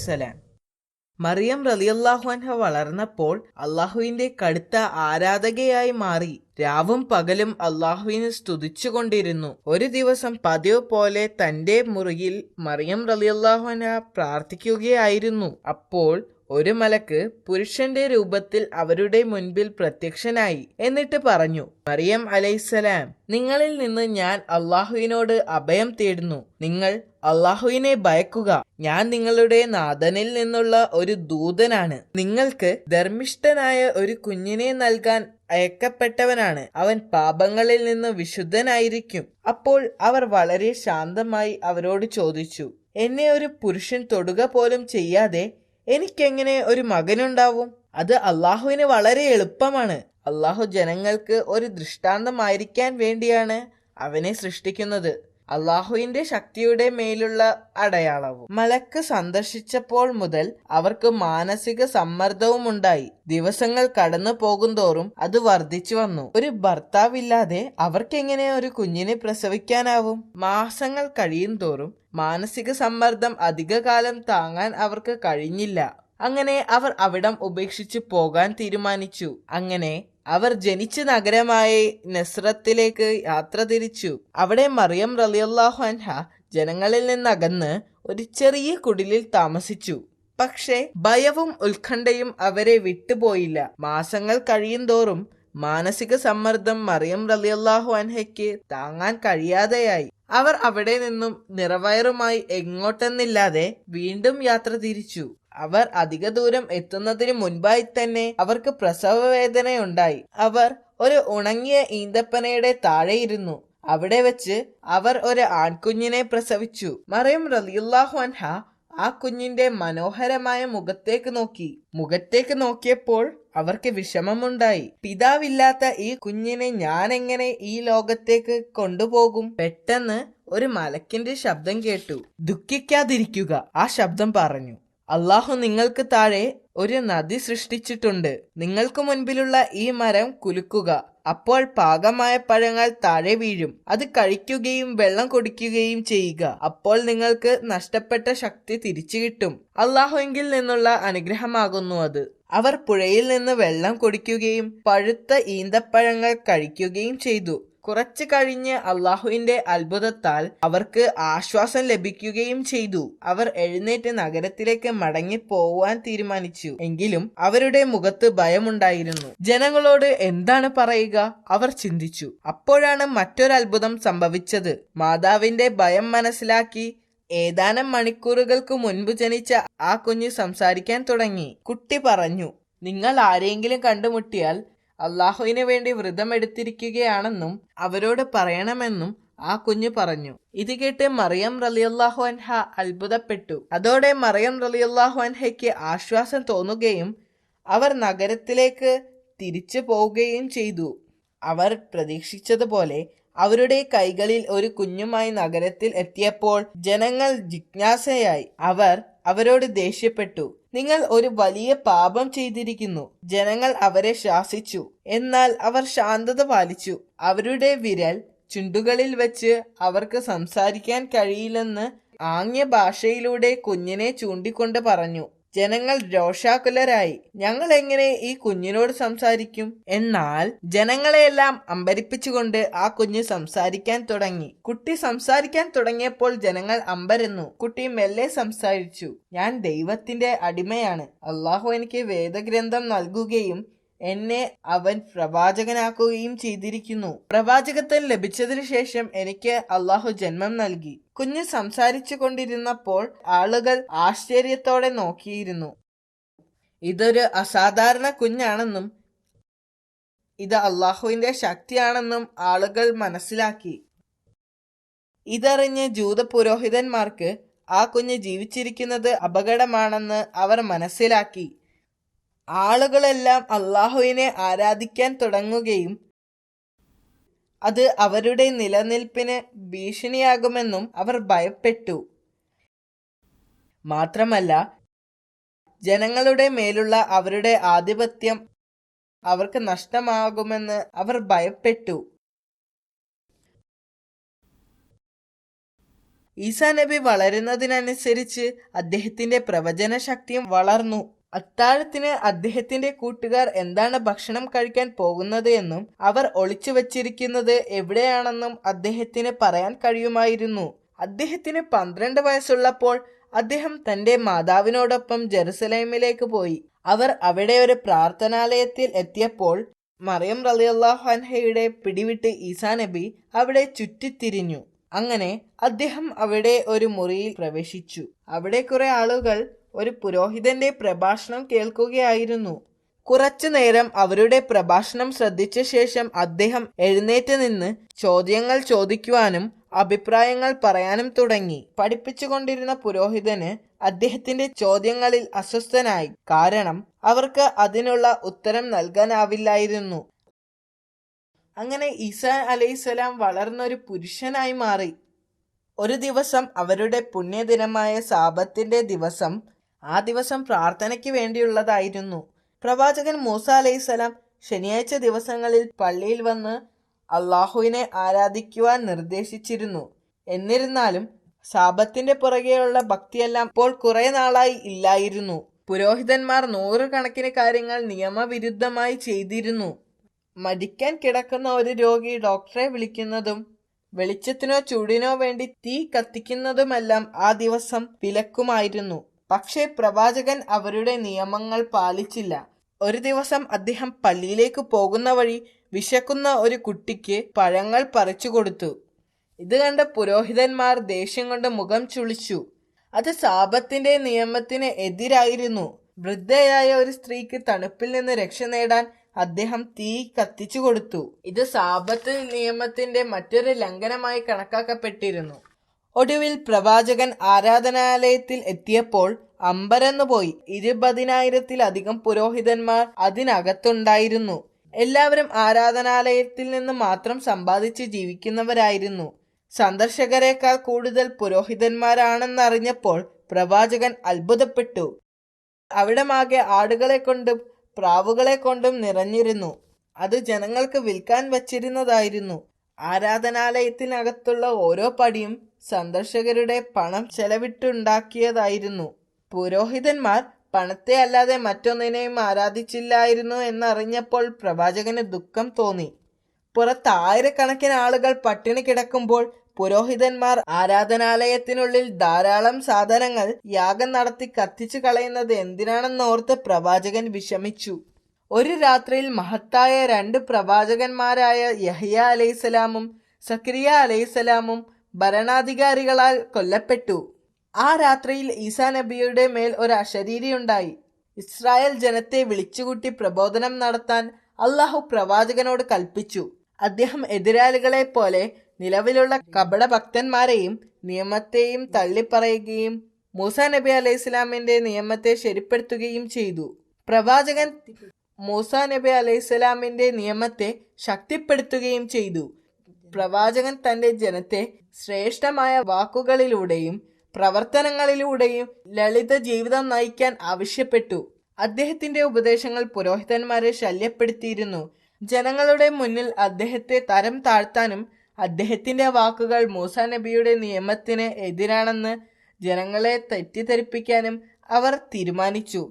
അലൈഹിസ്സലാം. മറിയം റളിയല്ലാഹു അൻഹ വളർന്നപ്പോൾ അള്ളാഹുവിന്റെ കടുത്ത ആരാധകയായി മാറി. രാവും പകലും അള്ളാഹുവിനെ സ്തുതിച്ചുകൊണ്ടിരുന്നു. ഒരു ദിവസം പതിവ് പോലെ തന്റെ മുറിയിൽ മറിയം റളിയല്ലാഹു അൻഹ പ്രാർത്ഥിക്കുകയായിരുന്നു. അപ്പോൾ ഒരു മലക്ക് പുരുഷന്റെ രൂപത്തിൽ അവരുടെ മുൻപിൽ പ്രത്യക്ഷനായി. എന്നിട്ട് പറഞ്ഞു, മറിയം അലൈഹിസ്സലാം, നിങ്ങളിൽ നിന്ന് ഞാൻ അള്ളാഹുവിനോട് അഭയം തേടുന്നു. നിങ്ങൾ അള്ളാഹുവിനെ ഭയക്കുക. ഞാൻ നിങ്ങളുടെ നാഥനിൽ നിന്നുള്ള ഒരു ദൂതനാണ്. നിങ്ങൾക്ക് ധർമ്മിഷ്ഠനായ ഒരു കുഞ്ഞിനെ നൽകാൻ അയക്കപ്പെട്ടവനാണ്. അവൻ പാപങ്ങളിൽ നിന്ന് വിശുദ്ധനായിരിക്കും. അപ്പോൾ അവർ വളരെ ശാന്തമായി അവരോട് ചോദിച്ചു, എന്നെ ഒരു പുരുഷൻ തൊടുക പോലും ചെയ്യാതെ എനിക്കെങ്ങനെ ഒരു മകനുണ്ടാവും? അത് അള്ളാഹുവിന് വളരെ എളുപ്പമാണ്. അള്ളാഹു ജനങ്ങൾക്ക് ഒരു ദൃഷ്ടാന്തമായിരിക്കാൻ വേണ്ടിയാണ് അവനെ സൃഷ്ടിക്കുന്നത്. അള്ളാഹുവിന്റെ ശക്തിയുടെ മേലുള്ള അടയാളവും. മലക്ക് സന്ദർശിച്ചപ്പോൾ മുതൽ അവർക്ക് മാനസിക സമ്മർദ്ദവും ഉണ്ടായി. ദിവസങ്ങൾ കടന്നു പോകുന്തോറും അത് വർദ്ധിച്ചു വന്നു. ഒരു ഭർത്താവില്ലാതെ അവർക്കെങ്ങനെ ഒരു കുഞ്ഞിനെ പ്രസവിക്കാനാവും? മാസങ്ങൾ കഴിയും തോറും മാനസിക സമ്മർദ്ദം അധികകാലം താങ്ങാൻ അവർക്ക് കഴിഞ്ഞില്ല. അങ്ങനെ അവർ അവിടം ഉപേക്ഷിച്ചു പോകാൻ തീരുമാനിച്ചു. അങ്ങനെ അവർ ജനിച്ച നഗരമായ നസ്രത്തിലേക്ക് യാത്ര തിരിച്ചു. അവിടെ മറിയം റളിയല്ലാഹു അൻഹ ജനങ്ങളിൽ നിന്നകന്ന് ഒരു ചെറിയ കുടിലിൽ താമസിച്ചു. പക്ഷേ ഭയവും ഉത്കണ്ഠയും അവരെ വിട്ടുപോയില്ല. മാസങ്ങൾ കഴിയും തോറും മാനസിക സമ്മർദ്ദം മറിയം റളിയല്ലാഹു അൻഹയ്ക്ക് താങ്ങാൻ കഴിയാതെയായി. അവർ അവിടെ നിന്നും നിറവയറുമായി എങ്ങോട്ടെന്നില്ലാതെ വീണ്ടും യാത്ര തിരിച്ചു. അവർ അധിക ദൂരം എത്തുന്നതിന് മുൻപായി തന്നെ അവർക്ക് പ്രസവ വേദനയുണ്ടായി. അവർ ഒരു ഉണങ്ങിയ ഈന്തപ്പനയുടെ താഴെയിരുന്നു. അവിടെ വെച്ച് അവർ ഒരു ആൺകുഞ്ഞിനെ പ്രസവിച്ചു. മറിയം റളിയല്ലാഹു അൻഹ ആ കുഞ്ഞിന്റെ മനോഹരമായ മുഖത്തേക്ക് നോക്കിയപ്പോൾ അവർക്ക് വിഷമമുണ്ടായി. പിതാവില്ലാത്ത ഈ കുഞ്ഞിനെ ഞാൻ എങ്ങനെ ഈ ലോകത്തേക്ക് കൊണ്ടുപോകും? പെട്ടെന്ന് ഒരു മലക്കിന്റെ ശബ്ദം കേട്ടു. ദുഃഖിക്കാതിരിക്കുക, ആ ശബ്ദം പറഞ്ഞു. അള്ളാഹു നിങ്ങൾക്ക് താഴെ ഒരു നദി സൃഷ്ടിച്ചിട്ടുണ്ട്. നിങ്ങൾക്ക് മുൻപിലുള്ള ഈ മരം കുലുക്കുക. അപ്പോൾ പാകമായ പഴങ്ങൾ താഴെ വീഴും. അത് കഴിക്കുകയും വെള്ളം കുടിക്കുകയും ചെയ്യുക. അപ്പോൾ നിങ്ങൾക്ക് നഷ്ടപ്പെട്ട ശക്തി തിരിച്ചു കിട്ടും. അള്ളാഹുവിൽ നിന്നുള്ള അനുഗ്രഹമാകുന്നു അത്. അവർ പുഴയിൽ നിന്ന് വെള്ളം കുടിക്കുകയും പഴുത്ത ഈന്തപ്പഴങ്ങൾ കഴിക്കുകയും ചെയ്തു. കുറച്ചു കഴിഞ്ഞ് അള്ളാഹുവിന്റെ അത്ഭുതത്താൽ അവർക്ക് ആശ്വാസം ലഭിക്കുകയും ചെയ്തു. അവർ എഴുന്നേറ്റ് നഗരത്തിലേക്ക് മടങ്ങി പോവാൻ തീരുമാനിച്ചു. എങ്കിലും അവരുടെ മുഖത്ത് ഭയമുണ്ടായിരുന്നു. ജനങ്ങളോട് എന്താണ് പറയുക? അവർ ചിന്തിച്ചു. അപ്പോഴാണ് മറ്റൊരത്ഭുതം സംഭവിച്ചത്. മാതാവിന്റെ ഭയം മനസ്സിലാക്കി ഏതാനും മണിക്കൂറുകൾക്ക് മുൻപ് ജനിച്ച ആ കുഞ്ഞ് സംസാരിക്കാൻ തുടങ്ങി. കുട്ടി പറഞ്ഞു, നിങ്ങൾ ആരെങ്കിലും കണ്ടുമുട്ടിയാൽ അള്ളാഹുവിന് വേണ്ടി വ്രതമെടുത്തിരിക്കുകയാണെന്നും അവരോട് പറയണമെന്നും ആ കുഞ്ഞു പറഞ്ഞു. ഇത് കേട്ട് മറിയം റളിയല്ലാഹു അൻഹ അത്ഭുതപ്പെട്ടു. അതോടെ മറിയം റളിയല്ലാഹു അൻഹയ്ക്ക് ആശ്വാസം തോന്നുകയും അവർ നഗരത്തിലേക്ക് തിരിച്ചു പോവുകയും ചെയ്തു. അവർ പ്രതീക്ഷിച്ചതുപോലെ അവരുടെ കൈകളിൽ ഒരു കുഞ്ഞുമായി നഗരത്തിൽ എത്തിയപ്പോൾ ജനങ്ങൾ ജിജ്ഞാസയായി. അവർ അവരോട് ദേഷ്യപ്പെട്ടു. നിങ്ങൾ ഒരു വലിയ പാപം ചെയ്തിരിക്കുന്നു. ജനങ്ങൾ അവരെ ശാസിച്ചു. എന്നാൽ അവർ ശാന്തത പാലിച്ചു. അവരുടെ വിരൽ ചുണ്ടുകളിൽ വെച്ച് അവർക്ക് സംസാരിക്കാൻ കഴിയില്ലെന്ന് ആംഗ്യ ഭാഷയിലൂടെ കുഞ്ഞിനെ ചൂണ്ടിക്കൊണ്ട് പറഞ്ഞു. ജനങ്ങൾ രോഷാകുലരായി. ഞങ്ങൾ എങ്ങനെ ഈ കുഞ്ഞിനോട് സംസാരിക്കും? എന്നാൽ ജനങ്ങളെയെല്ലാം അമ്പരിപ്പിച്ചുകൊണ്ട് ആ കുഞ്ഞ് സംസാരിക്കാൻ തുടങ്ങി. കുട്ടി സംസാരിക്കാൻ തുടങ്ങിയപ്പോൾ ജനങ്ങൾ അമ്പരന്നു. കുട്ടി മെല്ലെ സംസാരിച്ചു. ഞാൻ ദൈവത്തിന്റെ അടിമയാണ്. അള്ളാഹു എനിക്ക് വേദഗ്രന്ഥം നൽകുകയും എന്നെ അവൻ പ്രവാചകനാക്കുകയും ചെയ്തിരിക്കുന്നു. പ്രവാചകത്വം ലഭിച്ചതിനു ശേഷം എനിക്ക് അള്ളാഹു ജന്മം നൽകി. കുഞ്ഞ് സംസാരിച്ചു കൊണ്ടിരുന്നപ്പോൾ ആളുകൾ ആശ്ചര്യത്തോടെ നോക്കിയിരുന്നു. ഇതൊരു അസാധാരണ കുഞ്ഞാണെന്നും ഇത് അള്ളാഹുവിന്റെ ശക്തിയാണെന്നും ആളുകൾ മനസ്സിലാക്കി. ഇതറിഞ്ഞ് ജൂത പുരോഹിതന്മാർക്ക് ആ കുഞ്ഞ് ജീവിച്ചിരിക്കുന്നത് അപകടമാണെന്ന് അവർ മനസ്സിലാക്കി. ആളുകളെല്ലാം അള്ളാഹുവിനെ ആരാധിക്കാൻ തുടങ്ങുകയും അത് അവരുടെ നിലനിൽപ്പിന് ഭീഷണിയാകുമെന്നും അവർ ഭയപ്പെട്ടു. മാത്രമല്ല ജനങ്ങളുടെ മേലുള്ള അവരുടെ ആധിപത്യം അവർക്ക് നഷ്ടമാകുമെന്ന് അവർ ഭയപ്പെട്ടു. ഈസാ നബി വളരുന്നതിനനുസരിച്ച് അദ്ദേഹത്തിന്റെ പ്രവചന ശക്തിയും വളർന്നു. അത്താഴത്തിന് അദ്ദേഹത്തിന്റെ കൂട്ടുകാർ എന്താണ് ഭക്ഷണം കഴിക്കാൻ പോകുന്നത് എന്നും അവർ ഒളിച്ചു വച്ചിരിക്കുന്നത് എവിടെയാണെന്നും അദ്ദേഹത്തിന് പറയാൻ കഴിയുമായിരുന്നു. അദ്ദേഹത്തിന് 12 വയസ്സുള്ളപ്പോൾ അദ്ദേഹം തന്റെ മാതാവിനോടൊപ്പം ജെറുസലേമിലേക്ക് പോയി. അവർ അവിടെ ഒരു പ്രാർത്ഥനാലയത്തിൽ എത്തിയപ്പോൾ മറിയം റളിയല്ലാഹു അൻഹയുടെ പിടിവിട്ട് ഈസാ നബി അവിടെ ചുറ്റിത്തിരിഞ്ഞു. അങ്ങനെ അദ്ദേഹം അവിടെ ഒരു മുറിയിൽ പ്രവേശിച്ചു. അവിടെ കുറെ ആളുകൾ ഒരു പുരോഹിതന്റെ പ്രഭാഷണം കേൾക്കുകയായിരുന്നു. കുറച്ചു നേരം അവരുടെ പ്രഭാഷണം ശ്രദ്ധിച്ച ശേഷം അദ്ദേഹം എഴുന്നേറ്റ് നിന്ന് ചോദ്യങ്ങൾ ചോദിക്കുവാനും അഭിപ്രായങ്ങൾ പറയാനും തുടങ്ങി. പഠിപ്പിച്ചുകൊണ്ടിരുന്ന പുരോഹിതന് അദ്ദേഹത്തിന്റെ ചോദ്യങ്ങളിൽ അസ്വസ്ഥനായി. കാരണം അവർക്ക് അതിനുള്ള ഉത്തരം നൽകാനാവില്ലായിരുന്നു. അങ്ങനെ ഈസാ അലൈഹിസ്സലാം വളർന്നൊരു പുരുഷനായി മാറി. ഒരു ദിവസം അവരുടെ പുണ്യദിനമായ സാബത്തിന്റെ ദിവസം, ആ ദിവസം പ്രാർത്ഥനയ്ക്ക് വേണ്ടിയുള്ളതായിരുന്നു. പ്രവാചകൻ മൂസ അലൈഹിസ്സലാം ശനിയാഴ്ച ദിവസങ്ങളിൽ പള്ളിയിൽ വന്ന് അള്ളാഹുവിനെ ആരാധിക്കുവാൻ നിർദ്ദേശിച്ചിരുന്നു. എന്നിരുന്നാലും സാബത്തിന്റെ പുറകെയുള്ള ഭക്തിയെല്ലാം ഇപ്പോൾ കുറെ നാളായി ഇല്ലായിരുന്നു. പുരോഹിതന്മാർ 100 കണക്കിന് കാര്യങ്ങൾ നിയമവിരുദ്ധമായി ചെയ്തിരുന്നു. മരിക്കാൻ കിടക്കുന്ന ഒരു രോഗി ഡോക്ടറെ വിളിക്കുന്നതും വെളിച്ചത്തിനോ ചൂടിനോ വേണ്ടി തീ കത്തിക്കുന്നതുമെല്ലാം ആ ദിവസം വിലക്കുമായിരുന്നു. പക്ഷേ പ്രവാചകൻ അവരുടെ നിയമങ്ങൾ പാലിച്ചില്ല. ഒരു ദിവസം അദ്ദേഹം പള്ളിയിലേക്ക് പോകുന്ന വഴി വിശക്കുന്ന ഒരു കുട്ടിക്ക് പഴങ്ങൾ പറിച്ചു കൊടുത്തു. ഇത് കണ്ട പുരോഹിതന്മാർ ദേഷ്യം കൊണ്ട് മുഖം ചുളിച്ചു. അത് സാബത്തിന്റെ നിയമത്തിന് എതിരായിരുന്നു. വൃദ്ധയായ ഒരു സ്ത്രീക്ക് തണുപ്പിൽ നിന്ന് രക്ഷ നേടാൻ അദ്ദേഹം തീ കത്തിച്ചു കൊടുത്തു. ഇത് സാബത്ത് നിയമത്തിന്റെ മറ്റൊരു ലംഘനമായി കണക്കാക്കപ്പെട്ടിരുന്നു. ഒടുവിൽ പ്രവാചകൻ ആരാധനാലയത്തിൽ എത്തിയപ്പോൾ അമ്പരന്നുപോയി. 20,000-ലധികം പുരോഹിതന്മാർ അതിനകത്തുണ്ടായിരുന്നു. എല്ലാവരും ആരാധനാലയത്തിൽ നിന്ന് മാത്രം സമ്പാദിച്ച് ജീവിക്കുന്നവരായിരുന്നു. സന്ദർശകരെക്കാൾ കൂടുതൽ പുരോഹിതന്മാരാണെന്നറിഞ്ഞപ്പോൾ പ്രവാചകൻ അത്ഭുതപ്പെട്ടു. അവിടമാകെ ആടുകളെ കൊണ്ടും പ്രാവുകളെ കൊണ്ടും നിറഞ്ഞിരുന്നു. അത് ജനങ്ങൾക്ക് വിൽക്കാൻ വച്ചിരുന്നതായിരുന്നു. ആരാധനാലയത്തിനകത്തുള്ള ഓരോ പടിയും സന്ദർശകരുടെ പണം ചെലവിട്ടുണ്ടാക്കിയതായിരുന്നു. പുരോഹിതന്മാർ പണത്തെ അല്ലാതെ മറ്റൊന്നിനെയും ആരാധിച്ചില്ലായിരുന്നു എന്നറിഞ്ഞപ്പോൾ പ്രവാചകന് ദുഃഖം തോന്നി. പുറത്ത് ആയിരക്കണക്കിന് ആളുകൾ പട്ടിണി കിടക്കുമ്പോൾ പുരോഹിതന്മാർ ആരാധനാലയത്തിനുള്ളിൽ ധാരാളം സാധനങ്ങൾ യാഗം നടത്തി കത്തിച്ചു കളയുന്നത് എന്തിനാണെന്നോർത്ത് പ്രവാചകൻ വിഷമിച്ചു. ഒരു രാത്രിയിൽ മഹത്തായ 2 പ്രവാചകന്മാരായ യഹ്യ അലൈഹിസ്സലാമും സക്കരിയ അലൈഹിസ്സലാമും ഭരണാധികാരികളാൽ കൊല്ലപ്പെട്ടു. ആ രാത്രിയിൽ ഈസാ നബിയുടെ മേൽ ഒരു അശരീരിയുണ്ടായി. ഇസ്രായേൽ ജനത്തെ വിളിച്ചുകൂട്ടി പ്രബോധനം നടത്താൻ അള്ളാഹു പ്രവാചകനോട് കൽപ്പിച്ചു. അദ്ദേഹം എതിരാളികളെ പോലെ നിലവിലുള്ള കപടഭക്തന്മാരെയും നിയമത്തെയും തള്ളിപ്പറയുകയും മൂസാ നബി അലൈഹിസ്സലാമിന്റെ നിയമത്തെ ശരിപ്പെടുത്തുകയും ചെയ്തു. പ്രവാചകൻ മൂസാ നബി അലൈഹിസ്സലാമിന്റെ നിയമത്തെ ശക്തിപ്പെടുത്തുകയും ചെയ്തു. പ്രവാചകൻ തന്റെ ജനത്തെ ശ്രേഷ്ഠമായ വാക്കുകളിലൂടെയും പ്രവർത്തനങ്ങളിലൂടെയും ലളിത ജീവിതം നയിക്കാൻ ആവശ്യപ്പെട്ടു. അദ്ദേഹത്തിന്റെ ഉപദേശങ്ങൾ പുരോഹിതന്മാരെ ശല്യപ്പെടുത്തിയിരുന്നു. ജനങ്ങളുടെ മുന്നിൽ അദ്ദേഹത്തെ തരം താഴ്ത്താനും അദ്ദേഹത്തിന്റെ വാക്കുകൾ മൂസാ നബിയുടെ നിയമത്തിന് എതിരാണെന്ന് ജനങ്ങളെ തെറ്റിദ്ധരിപ്പിക്കാനും അവർ തീരുമാനിച്ചു.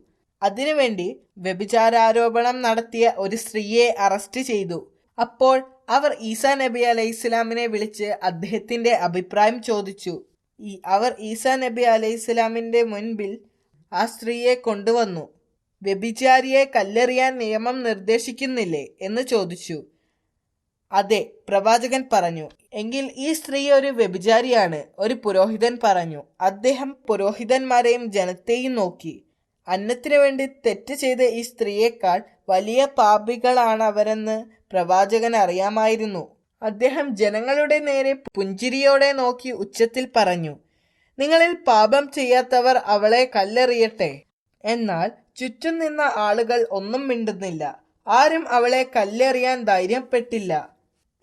അതിനുവേണ്ടി വ്യഭിചാരാരോപണം നടത്തിയ ഒരു സ്ത്രീയെ അറസ്റ്റ് ചെയ്തു. അപ്പോൾ അവർ ഈസാ നബി അലൈഹിസ്സലാമിനെ വിളിച്ച് അദ്ദേഹത്തിന്റെ അഭിപ്രായം ചോദിച്ചു. അവർ ഈസാ നബി അലൈഹിസ്സലാമിന്റെ മുൻപിൽ ആ സ്ത്രീയെ കൊണ്ടുവന്നു. വ്യഭിചാരിയെ കല്ലെറിയാൻ നിയമം നിർദ്ദേശിക്കുന്നില്ലേ എന്ന് ചോദിച്ചു. അതെ, പ്രവാചകൻ പറഞ്ഞു. എങ്കിൽ ഈ സ്ത്രീ ഒരു വ്യഭിചാരിയാണ്, ഒരു പുരോഹിതൻ പറഞ്ഞു. അദ്ദേഹം പുരോഹിതന്മാരെയും ജനത്തെയും നോക്കി. അന്നത്തിനു വേണ്ടി തെറ്റ് ചെയ്ത ഈ സ്ത്രീയേക്കാൾ വലിയ പാപികളാണവരെന്ന് പ്രവാചകൻ അറിയാമായിരുന്നു. അദ്ദേഹം ജനങ്ങളുടെ നേരെ പുഞ്ചിരിയോടെ നോക്കി ഉച്ചത്തിൽ പറഞ്ഞു, നിങ്ങളിൽ പാപം ചെയ്യാത്തവർ അവളെ കല്ലെറിയട്ടെ. എന്നാൽ ചുറ്റും നിന്ന ആളുകൾ ഒന്നും മിണ്ടുന്നില്ല. ആരും അവളെ കല്ലെറിയാൻ ധൈര്യപ്പെട്ടില്ല.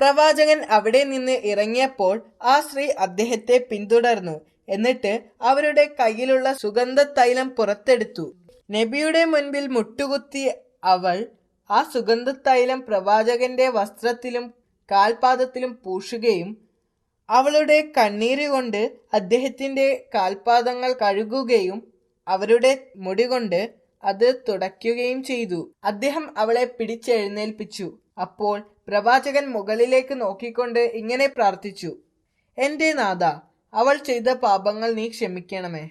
പ്രവാചകൻ അവിടെ നിന്ന് ഇറങ്ങിയപ്പോൾ ആ സ്ത്രീ അദ്ദേഹത്തെ പിന്തുടർന്നു. എന്നിട്ട് അവരുടെ കയ്യിലുള്ള സുഗന്ധത്തൈലം പുറത്തെടുത്തു. നബിയുടെ മുൻപിൽ മുട്ടുകുത്തി അവൾ ആ സുഗന്ധത്തൈലം പ്രവാചകന്റെ വസ്ത്രത്തിലും കാൽപാദത്തിലും പൂശുകയും അവളുടെ കണ്ണീര് കൊണ്ട് അദ്ദേഹത്തിന്റെ കാൽപാദങ്ങൾ കഴുകുകയും അവരുടെ മുടി കൊണ്ട് അത് തുടയ്ക്കുകയും ചെയ്തു. അദ്ദേഹം അവളെ പിടിച്ചെഴുന്നേൽപ്പിച്ചു. അപ്പോൾ പ്രവാചകൻ മുകളിലേക്ക് നോക്കിക്കൊണ്ട് ഇങ്ങനെ പ്രാർത്ഥിച്ചു: എന്റെ നാഥാ, അവൾ ചെയ്ത പാപങ്ങൾ നീ ക്ഷമിക്കണമേ.